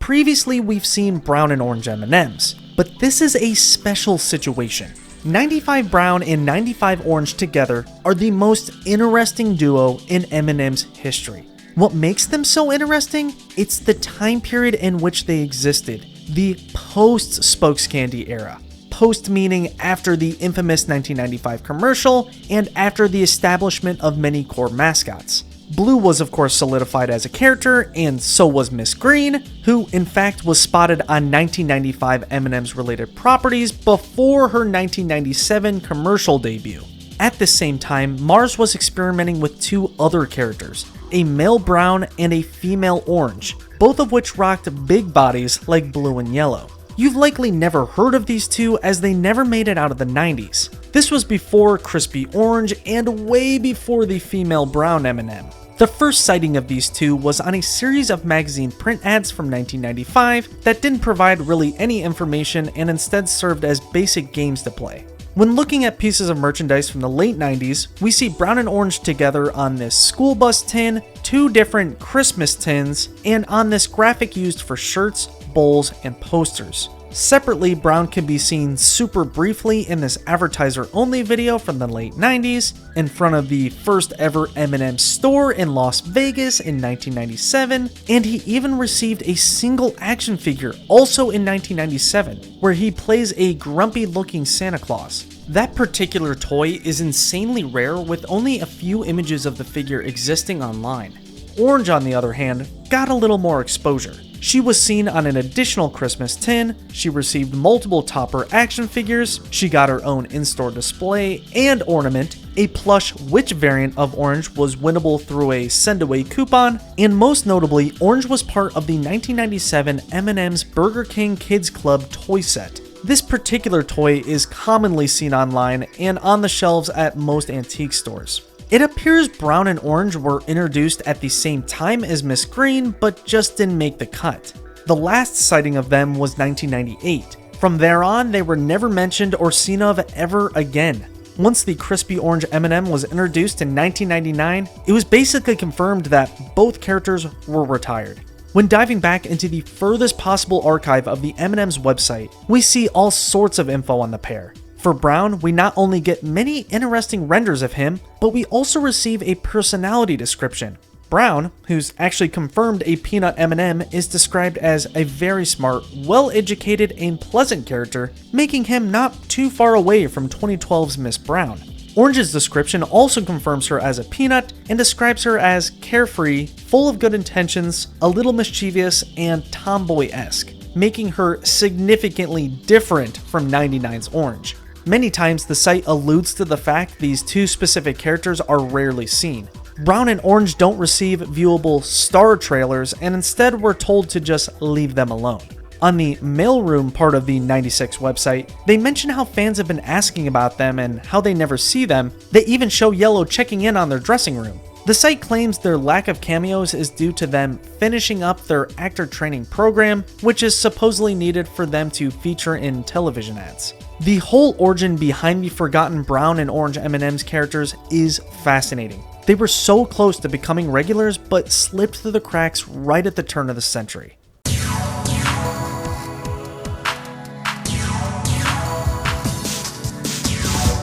Previously, we've seen brown and orange M&Ms, but this is a special situation. 95 Brown and 95 Orange together are the most interesting duo in M&M's history. What makes them so interesting? It's the time period in which they existed, the post-Spokes Candy era. Post meaning after the infamous 1995 commercial and after the establishment of many core mascots. Blue was of course solidified as a character, and so was Miss Green, who in fact was spotted on 1995 M&M's related properties before her 1997 commercial debut. At the same time, Mars was experimenting with two other characters, a male brown and a female orange, both of which rocked big bodies like blue and yellow. You've likely never heard of these two as they never made it out of the 90s. This was before Crispy Orange and way before the female brown M&M. The first sighting of these two was on a series of magazine print ads from 1995 that didn't provide really any information and instead served as basic games to play. When looking at pieces of merchandise from the late 90s, we see brown and orange together on this school bus tin, two different Christmas tins, and on this graphic used for shirts, bowls, and posters. Separately, Brown can be seen super briefly in this advertiser-only video from the late 90s, in front of the first ever M&M store in Las Vegas in 1997, and he even received a single action figure also in 1997, where he plays a grumpy-looking Santa Claus. That particular toy is insanely rare, with only a few images of the figure existing online. Orange, on the other hand, got a little more exposure. She was seen on an additional Christmas tin, she received multiple Topper action figures, she got her own in-store display and ornament, a plush Witch variant of Orange was winnable through a send-away coupon, and most notably, Orange was part of the 1997 M&M's Burger King Kids Club toy set. This particular toy is commonly seen online and on the shelves at most antique stores. It appears Brown and Orange were introduced at the same time as Miss Green, but just didn't make the cut. The last sighting of them was 1998. From there on, they were never mentioned or seen of ever again. Once the Crispy Orange M&M was introduced in 1999, it was basically confirmed that both characters were retired. When diving back into the furthest possible archive of the M&M's website, we see all sorts of info on the pair. For Brown, we not only get many interesting renders of him, but we also receive a personality description. Brown, who's actually confirmed a peanut M&M, is described as a very smart, well-educated, and pleasant character, making him not too far away from 2012's Miss Brown. Orange's description also confirms her as a peanut and describes her as carefree, full of good intentions, a little mischievous, and tomboy-esque, making her significantly different from 99's Orange. Many times the site alludes to the fact these two specific characters are rarely seen. Brown and Orange don't receive viewable star trailers, and instead we're told to just leave them alone. On the mailroom part of the 96 website, they mention how fans have been asking about them and how they never see them. They even show Yellow checking in on their dressing room. The site claims their lack of cameos is due to them finishing up their actor training program, which is supposedly needed for them to feature in television ads. The whole origin behind the forgotten Brown and Orange M&M's characters is fascinating. They were so close to becoming regulars, but slipped through the cracks right at the turn of the century.